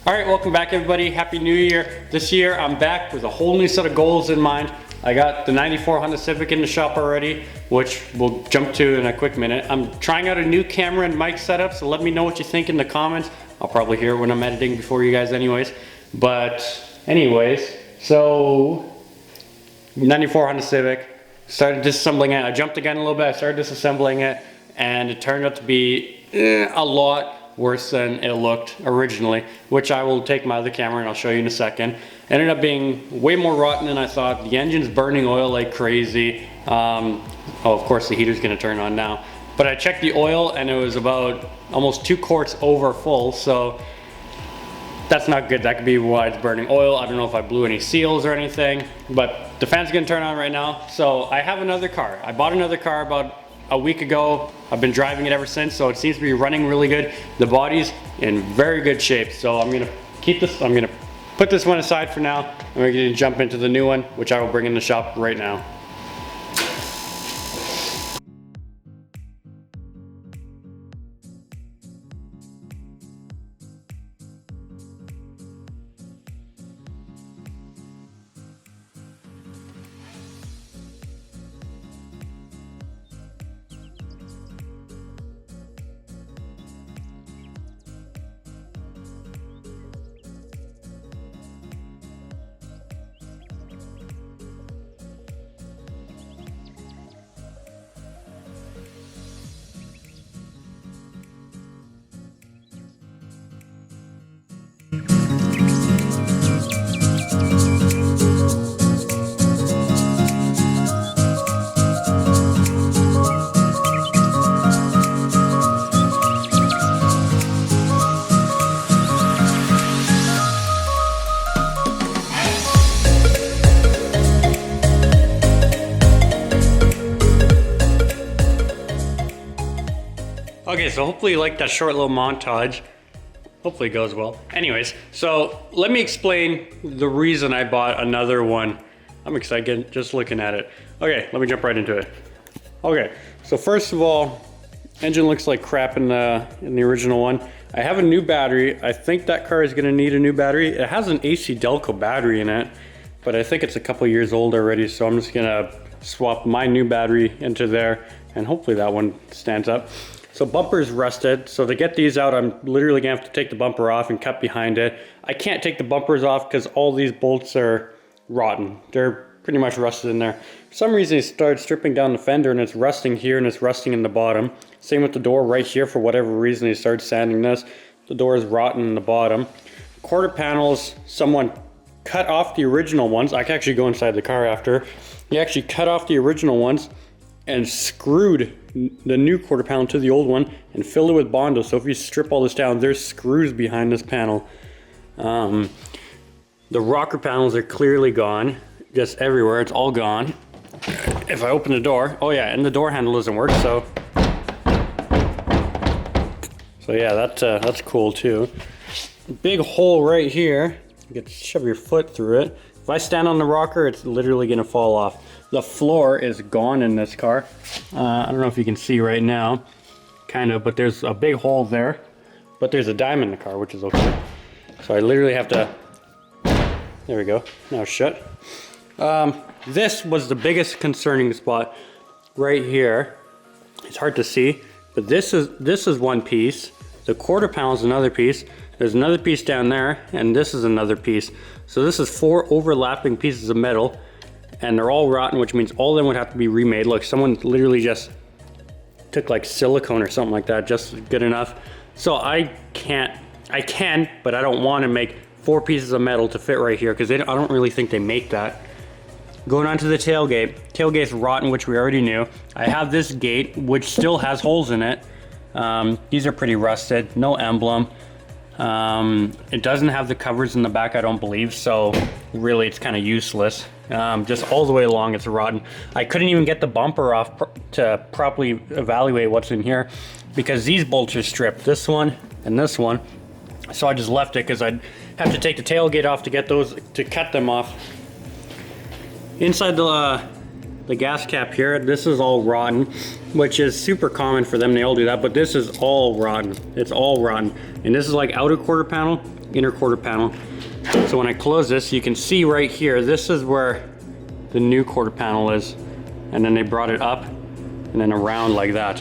Alright, welcome back everybody. Happy New Year. This year I'm back with a whole new set of goals in mind. I got the 94 Honda Civic in the shop already, which we'll jump to in a quick minute. I'm trying out a new camera and mic setup, so let me know what you think in the comments. I'll probably hear it when I'm editing before you guys anyways. But anyways, so 94 Honda Civic, started disassembling it. I jumped again a little bit, I started disassembling it, and it turned out to be a lot worse than it looked originally, which I will take my other camera and I'll show you in a second. Ended up being way more rotten than I thought. The engine's burning oil like crazy. Oh, of course the heater's gonna turn on now. But I checked the oil and it was about almost 2 quarts over full, so that's not good. That could be why it's burning oil. I don't know if I blew any seals or anything, but the fan's gonna turn on right now. So I have another car. I bought another car about a week ago. I've been driving it ever since, so it seems to be running really good. The body's in very good shape, so I'm gonna keep this, I'm gonna put this one aside for now, and we're gonna jump into the new one, which I will bring in the shop right now. Okay, so hopefully you like that short little montage. Hopefully it goes well. Anyways, so let me explain the reason I bought another one. I'm excited just looking at it. Okay, let me jump right into it. Okay, so first of all, engine looks like crap in the original one. I have a new battery. I think that car is gonna need a new battery. It has an AC Delco battery in it, but I think it's a couple years old already, so I'm just gonna swap my new battery into there, and hopefully that one stands up. So bumper's rusted, so to get these out, I'm literally gonna have to take the bumper off and cut behind it. I can't take the bumpers off because all these bolts are rotten. They're pretty much rusted in there. For some reason, it started stripping down the fender and it's rusting here and it's rusting in the bottom. Same with the door right here. For whatever reason, he started sanding this. The door is rotten in the bottom. Quarter panels, someone cut off the original ones. I can actually go inside the car after. He actually cut off the original ones and screwed the new quarter panel to the old one and filled it with Bondo. So if you strip all this down, there's screws behind this panel. The rocker panels are clearly gone, just everywhere. It's all gone. If I open the door, oh yeah, and the door handle doesn't work, so yeah, that's cool too. big hole right here. You can shove your foot through it. If I stand on the rocker, it's literally gonna fall off. The floor is gone in this car. I don't know if you can see right now, kind of, but there's a big hole there. But there's a dime in the car, which is okay. So I literally have to, there we go, now shut. This was the biggest concerning spot right here. It's hard to see, but this is one piece. The quarter panel is another piece. There's another piece down there, and this is another piece. So this is 4 overlapping pieces of metal, and they're all rotten, which means all of them would have to be remade. Look, someone literally just took like silicone or something like that, just good enough. So I can, but I don't want to make 4 pieces of metal to fit right here, because I don't really think they make that. Going on to the tailgate. Tailgate's rotten, which we already knew. I have this gate, which still has holes in it. These are pretty rusted, no emblem. It doesn't have the covers in the back, I don't believe, so really it's kind of useless. Just all the way along it's rotten. I couldn't even get the bumper off to properly evaluate what's in here, because these bolts are stripped, this one and this one. So I just left it because I'd have to take the tailgate off to get those, to cut them off. Inside the gas cap here, this is all rotten, which is super common for them, they all do that, but this is all rotten. It's all rotten. And this is like outer quarter panel, inner quarter panel. So when I close this, you can see right here, this is where the new quarter panel is. And then they brought it up and then around like that,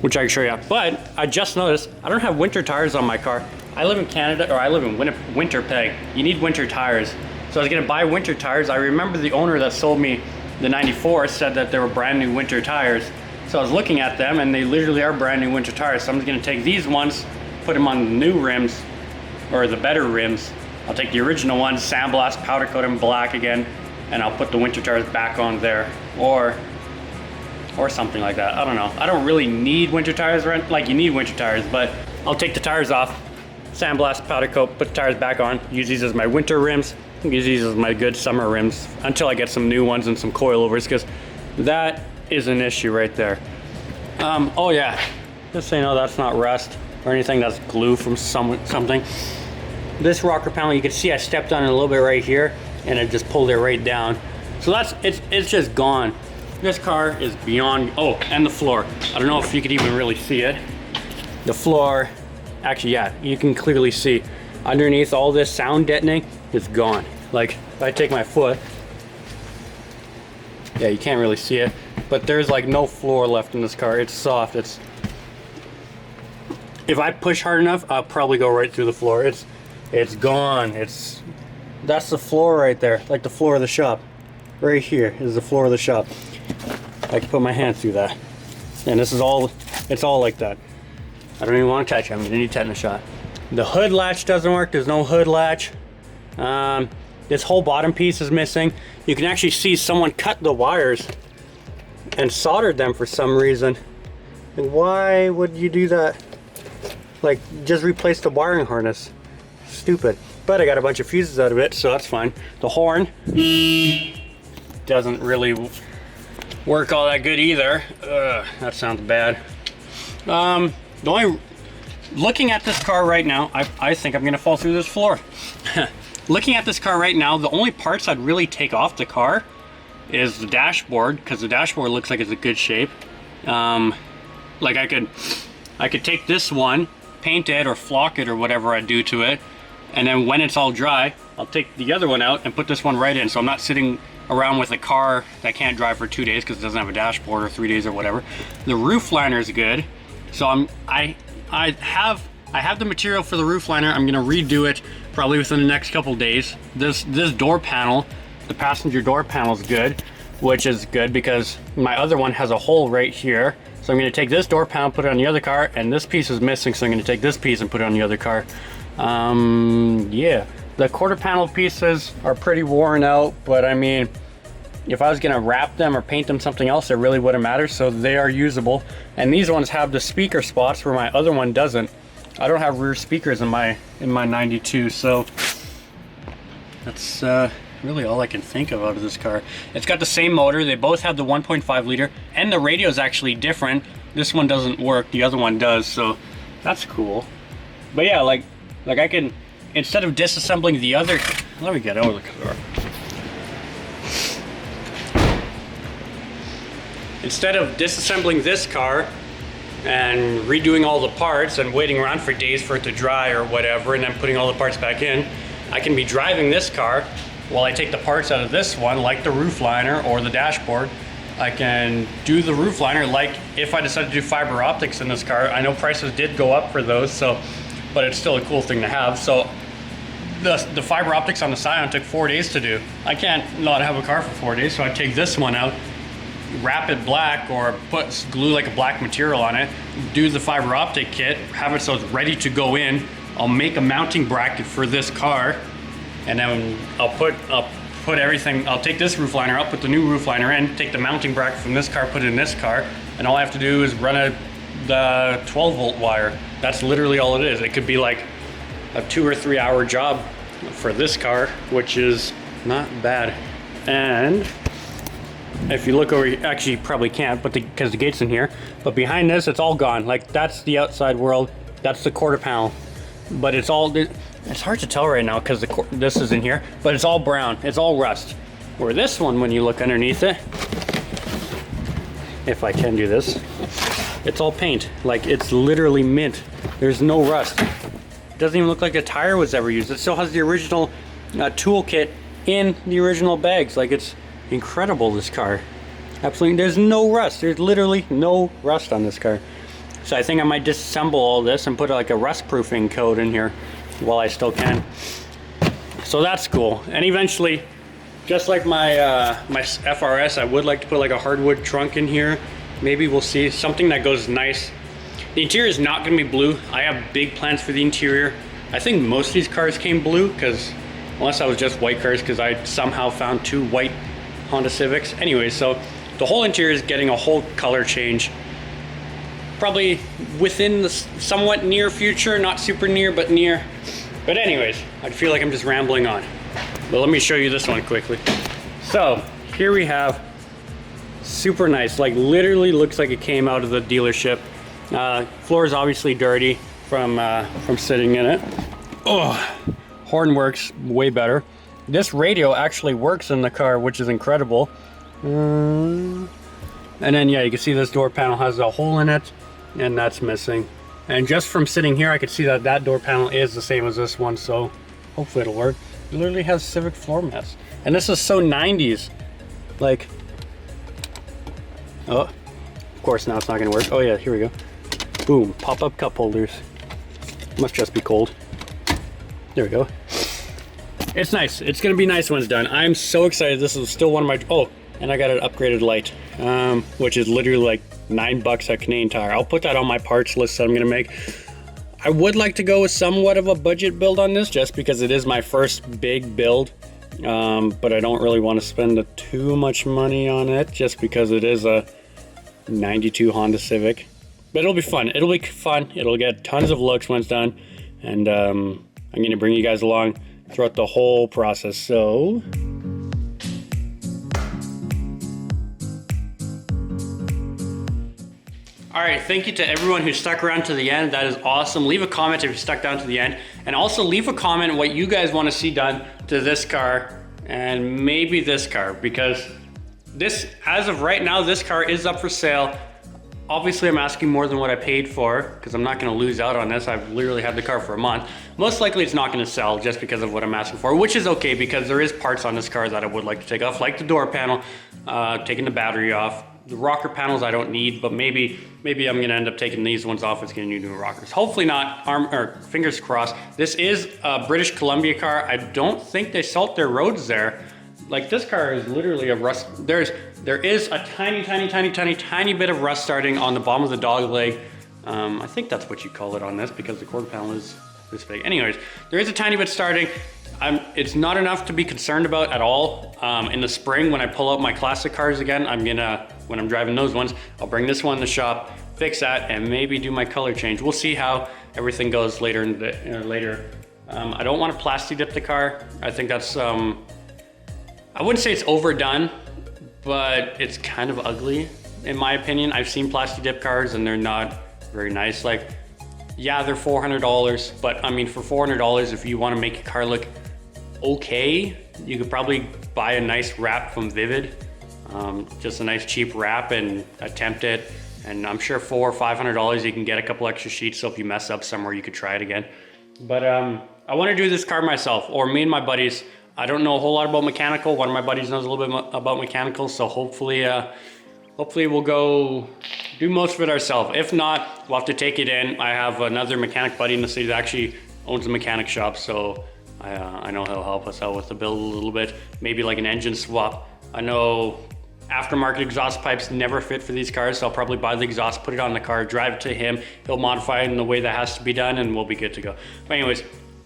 which I can show you. But I just noticed, I don't have winter tires on my car. I live in Canada, or I live in Winnipeg. You need winter tires. So I was gonna buy winter tires. I remember the owner that sold me the 94 said that they were brand new winter tires. So I was looking at them and they literally are brand new winter tires. So I'm just gonna take these ones, put them on the new rims, or the better rims. I'll take the original ones, sandblast, powder coat them black again, and I'll put the winter tires back on there, or something like that. I don't know. I don't really need winter tires, like you need winter tires, but I'll take the tires off, sandblast, powder coat, put the tires back on, use these as my winter rims, use these as my good summer rims until I get some new ones and some coilovers, because that is an issue right there. Oh yeah, just so you know, that's not rust or anything, that's glue from something. This rocker panel, you can see I stepped on it a little bit right here and it just pulled it right down. So it's just gone. This car is beyond, oh, and the floor. I don't know if you could even really see it. The floor, actually, yeah, you can clearly see underneath all this sound deadening, it's gone. Like, if I take my foot, yeah, you can't really see it, but there's like no floor left in this car. It's soft. If I push hard enough, I'll probably go right through the floor. It's gone. That's the floor right there, like the floor of the shop. Right here is the floor of the shop. I can put my hand through that. And this is all, it's all like that. I don't even want to touch it. I'm gonna need a tetanus shot. The hood latch doesn't work. There's no hood latch. This whole bottom piece is missing. You can actually see someone cut the wires and soldered them for some reason. And why would you do that? Like, just replace the wiring harness. Stupid. But I got a bunch of fuses out of it, so that's fine. The horn doesn't really work all that good either. That sounds bad. Looking at this car right now, I think I'm gonna fall through this floor. Looking at this car right now, the only parts I'd really take off the car is the dashboard, because the dashboard looks like it's in good shape. Like I could take this one, paint it or flock it or whatever I do to it, and then when it's all dry, I'll take the other one out and put this one right in, so I'm not sitting around with a car that can't drive for 2 days because it doesn't have a dashboard, or 3 days or whatever. The roof liner is good, so I have the material for the roof liner. I'm gonna redo it probably within the next couple days. This door panel, the passenger door panel is good, which is good because my other one has a hole right here. So I'm gonna take this door panel, put it on the other car, and this piece is missing, so I'm gonna take this piece and put it on the other car. Yeah, the quarter panel pieces are pretty worn out, but I mean, if I was gonna wrap them or paint them something else, it really wouldn't matter, so they are usable. And these ones have the speaker spots where my other one doesn't. I don't have rear speakers in my 92, so that's really all I can think of out of this car. It's got the same motor. They both have the 1.5 liter, and the radio is actually different. This one doesn't work, the other one does, so that's cool. But yeah, like I can instead of disassembling the other, let me get out of the car. Instead of disassembling this car and redoing all the parts and waiting around for days for it to dry or whatever, and then putting all the parts back in, I can be driving this car while I take the parts out of this one, like the roof liner or the dashboard. I can do the roof liner, like if I decide to do fiber optics in this car. I know prices did go up for those, so, but it's still a cool thing to have. So the fiber optics on the Scion took 4 days to do. I can't not have a car for 4 days, so I take this one out, wrap it black or put glue like a black material on it, do the fiber optic kit, have it so it's ready to go in. I'll make a mounting bracket for this car, and then I'll put everything, I'll take this roof liner, I'll put the new roof liner in, take the mounting bracket from this car, put it in this car, and all I have to do is run the 12 volt wire. That's literally all it is. It could be like a 2 or 3 hour job for this car, which is not bad. And if you look over, actually you probably can't, but because the gate's in here, but behind this, it's all gone. Like that's the outside world, that's the quarter panel, but it's all, it's hard to tell right now because this is in here, but it's all brown, it's all rust. Where this one, when you look underneath it, if I can do this, it's all paint. Like it's literally mint. There's no rust. It doesn't even look like a tire was ever used. It still has the original toolkit in the original bags. Like it's incredible, this car. Absolutely, there's no rust. There's literally no rust on this car. So I think I might disassemble all this and put like a rust proofing coat in here while I still can. So that's cool. And eventually, just like my my FRS, I would like to put like a hardwood trunk in here. Maybe we'll see something that goes nice. The interior is not going to be blue. I have big plans for the interior. I think most of these cars came blue, because unless I was just white cars, because I somehow found 2 white Honda Civics. Anyway, so the whole interior is getting a whole color change. Probably within the somewhat near future, not super near, but near. But anyways, I feel like I'm just rambling on. But let me show you this one quickly. So here we have, super nice, like literally looks like it came out of the dealership. Floor is obviously dirty from sitting in it. Oh, horn works way better. This radio actually works in the car, which is incredible. And then yeah, you can see this door panel has a hole in it, and that's missing. And just from sitting here, I could see that that door panel is the same as this one, so hopefully it'll work. It literally has Civic floor mats. And this is so 90s. Like, oh, of course now it's not gonna work. Oh yeah, here we go. Boom, pop-up cup holders. Must just be cold. There we go. It's nice. It's gonna be nice when it's done. I'm so excited. This is still one of my, oh, and I got an upgraded light, which is literally like $9 at Canadian Tire. I'll put that on my parts list that I'm gonna make. I would like to go with somewhat of a budget build on this, just because it is my first big build. But I don't really want to spend too much money on it, just because it is a 92 Honda Civic. But it'll be fun. It'll be fun. It'll get tons of looks when it's done. And I'm gonna bring you guys along throughout the whole process. So all right, thank you to everyone who stuck around to the end. That is awesome. Leave a comment if you stuck down to the end. And also leave a comment what you guys want to see done to this car and maybe this car, because this, as of right now, this car is up for sale. Obviously, I'm asking more than what I paid for, because I'm not going to lose out on this. I've literally had the car for a month. Most likely it's not going to sell just because of what I'm asking for, which is okay, because there is parts on this car that I would like to take off, like the door panel, taking the battery off. The rocker panels I don't need, but maybe I'm gonna end up taking these ones off. It's gonna need new rockers. Hopefully not, fingers crossed. This is a British Columbia car. I don't think they salt their roads there. Like, this car is literally a rust. There is a tiny bit of rust starting on the bottom of the dog leg. I think that's what you call it on this, because the quarter panel is this big. Anyways, there is a tiny bit starting. It's not enough to be concerned about at all. In the spring, when I pull out my classic cars again, when I'm driving those ones, I'll bring this one in the shop, fix that, and maybe do my color change. We'll see how everything goes later in the later. I don't want to plastic dip the car. I think that's I wouldn't say it's overdone, but it's kind of ugly in my opinion. I've seen plastic dip cars and they're not very nice. Like, Yeah, they're $400, but I mean, for $400, if you want to make your car look okay, you could probably buy a nice wrap from Vivid, just a nice cheap wrap, and attempt it. And I'm sure $400 or $500 you can get a couple extra sheets, so if you mess up somewhere, you could try it again. But I want to do this car myself, or me and my buddies. I don't know a whole lot about mechanical. One of my buddies knows a little bit about mechanical, so hopefully we'll go do most of it ourselves. If not, we'll have to take it in. I have another mechanic buddy in the city that actually owns a mechanic shop, so I know he'll help us out with the build a little bit. Maybe like an engine swap. I know aftermarket exhaust pipes never fit for these cars, so I'll probably buy the exhaust, put it on the car, drive it to him. He'll modify it in the way that has to be done, and we'll be good to go. But anyways,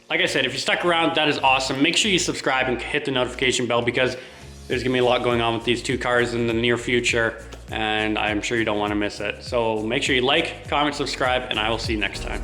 like I said, if you stuck around, that is awesome. Make sure you subscribe and hit the notification bell, because there's gonna be a lot going on with these two cars in the near future, and I'm sure you don't wanna miss it. So make sure you like, comment, subscribe, and I will see you next time.